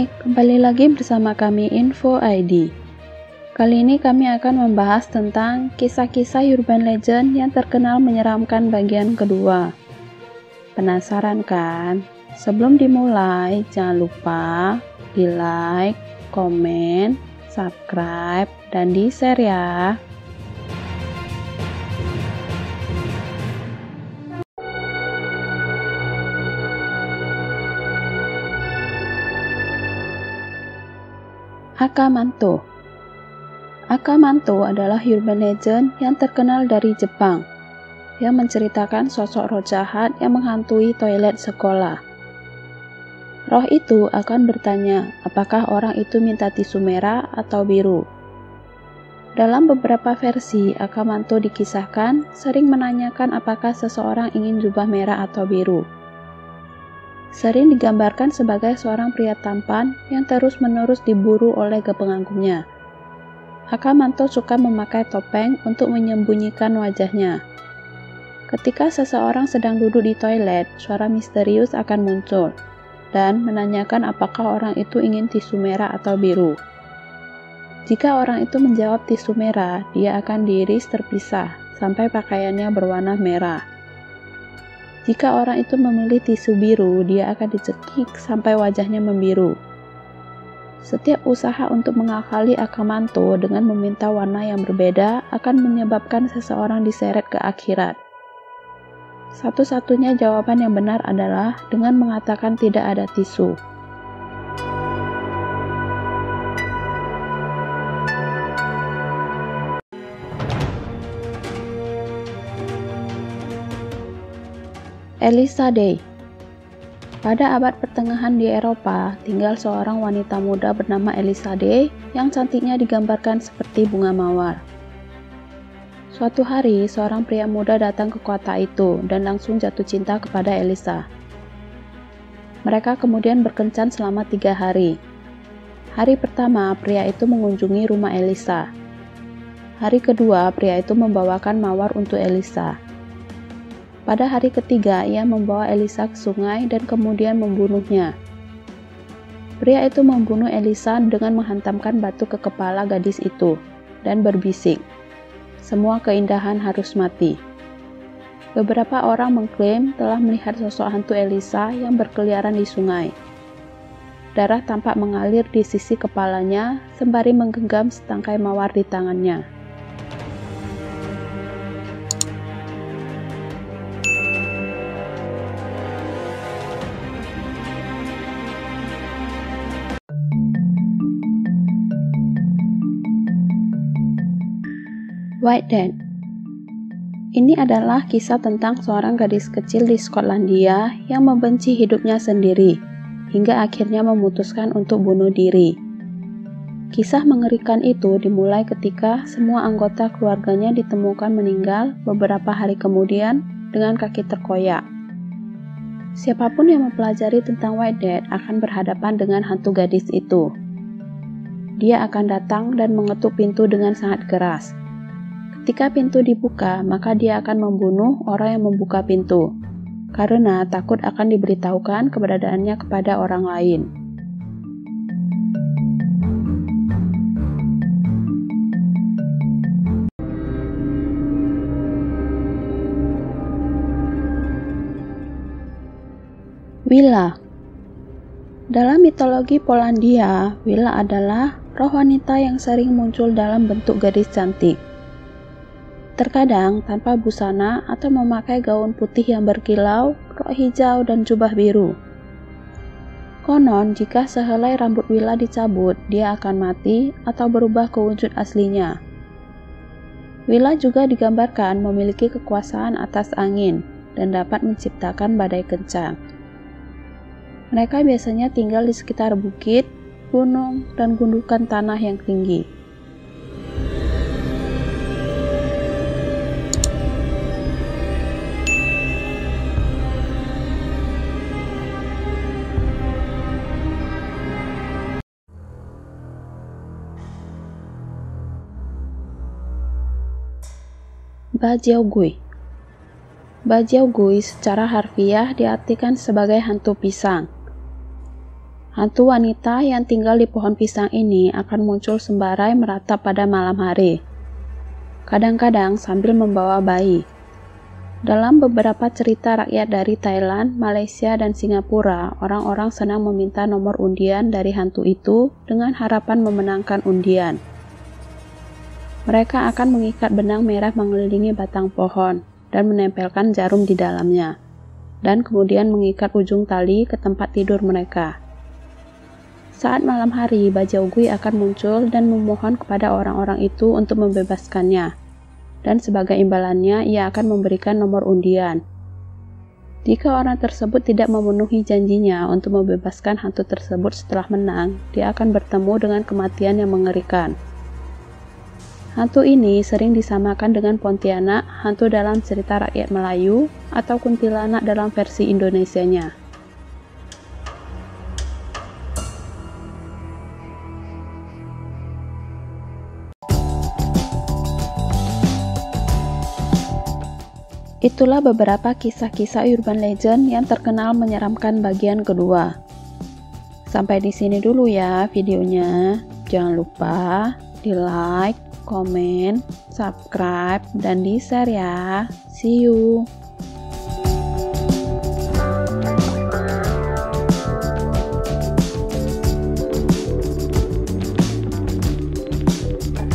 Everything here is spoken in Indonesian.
Hai, kembali lagi bersama kami Info ID. Kali ini kami akan membahas tentang kisah-kisah urban legend yang terkenal menyeramkan bagian kedua. Penasaran kan? Sebelum dimulai, jangan lupa di like, komen, subscribe, dan di share ya. Akamanto. Akamanto adalah urban legend yang terkenal dari Jepang, yang menceritakan sosok roh jahat yang menghantui toilet sekolah. Roh itu akan bertanya apakah orang itu minta tisu merah atau biru. Dalam beberapa versi, Akamanto dikisahkan sering menanyakan apakah seseorang ingin jubah merah atau biru. Sering digambarkan sebagai seorang pria tampan yang terus-menerus diburu oleh pengagumnya. Akamanto suka memakai topeng untuk menyembunyikan wajahnya. Ketika seseorang sedang duduk di toilet, suara misterius akan muncul dan menanyakan apakah orang itu ingin tisu merah atau biru. Jika orang itu menjawab tisu merah, dia akan diiris terpisah sampai pakaiannya berwarna merah. Jika orang itu memilih tisu biru, dia akan dicekik sampai wajahnya membiru. Setiap usaha untuk mengakali Akamanto dengan meminta warna yang berbeda akan menyebabkan seseorang diseret ke akhirat. Satu-satunya jawaban yang benar adalah dengan mengatakan tidak ada tisu. Elisa Day. Pada abad pertengahan di Eropa, tinggal seorang wanita muda bernama Elisa Day yang cantiknya digambarkan seperti bunga mawar. Suatu hari, seorang pria muda datang ke kota itu dan langsung jatuh cinta kepada Elisa. Mereka kemudian berkencan selama 3 hari. Hari pertama, pria itu mengunjungi rumah Elisa. Hari kedua, pria itu membawakan mawar untuk Elisa. Pada hari ketiga, ia membawa Elisa ke sungai dan kemudian membunuhnya. Pria itu membunuh Elisa dengan menghantamkan batu ke kepala gadis itu dan berbisik, "Semua keindahan harus mati." Beberapa orang mengklaim telah melihat sosok hantu Elisa yang berkeliaran di sungai. Darah tampak mengalir di sisi kepalanya sembari menggenggam setangkai mawar di tangannya. White Death. Ini adalah kisah tentang seorang gadis kecil di Skotlandia yang membenci hidupnya sendiri, hingga akhirnya memutuskan untuk bunuh diri. Kisah mengerikan itu dimulai ketika semua anggota keluarganya ditemukan meninggal beberapa hari kemudian dengan kaki terkoyak. Siapapun yang mempelajari tentang White Death akan berhadapan dengan hantu gadis itu. Dia akan datang dan mengetuk pintu dengan sangat keras. Ketika pintu dibuka, maka dia akan membunuh orang yang membuka pintu, karena takut akan diberitahukan keberadaannya kepada orang lain. Willa. Dalam mitologi Polandia, Willa adalah roh wanita yang sering muncul dalam bentuk gadis cantik. Terkadang tanpa busana atau memakai gaun putih yang berkilau, rok hijau, dan jubah biru. Konon, jika sehelai rambut Willa dicabut, dia akan mati atau berubah ke wujud aslinya. Willa juga digambarkan memiliki kekuasaan atas angin dan dapat menciptakan badai kencang. Mereka biasanya tinggal di sekitar bukit, gunung, dan gundukan tanah yang tinggi. Bajiaogui. Bajiaogui secara harfiah diartikan sebagai hantu pisang. Hantu wanita yang tinggal di pohon pisang ini akan muncul sembarai meratap pada malam hari, kadang-kadang sambil membawa bayi. Dalam beberapa cerita rakyat dari Thailand, Malaysia, dan Singapura, orang-orang senang meminta nomor undian dari hantu itu dengan harapan memenangkan undian. Mereka akan mengikat benang merah mengelilingi batang pohon dan menempelkan jarum di dalamnya, dan kemudian mengikat ujung tali ke tempat tidur mereka. Saat malam hari, Bajau Gui akan muncul dan memohon kepada orang-orang itu untuk membebaskannya, dan sebagai imbalannya ia akan memberikan nomor undian. Jika orang tersebut tidak memenuhi janjinya untuk membebaskan hantu tersebut setelah menang, dia akan bertemu dengan kematian yang mengerikan. Hantu ini sering disamakan dengan Pontianak, hantu dalam cerita rakyat Melayu, atau kuntilanak dalam versi Indonesianya. Itulah beberapa kisah-kisah urban legend yang terkenal menyeramkan bagian kedua. Sampai di sini dulu ya videonya. Jangan lupa di like, komen, subscribe, dan di share ya. See you.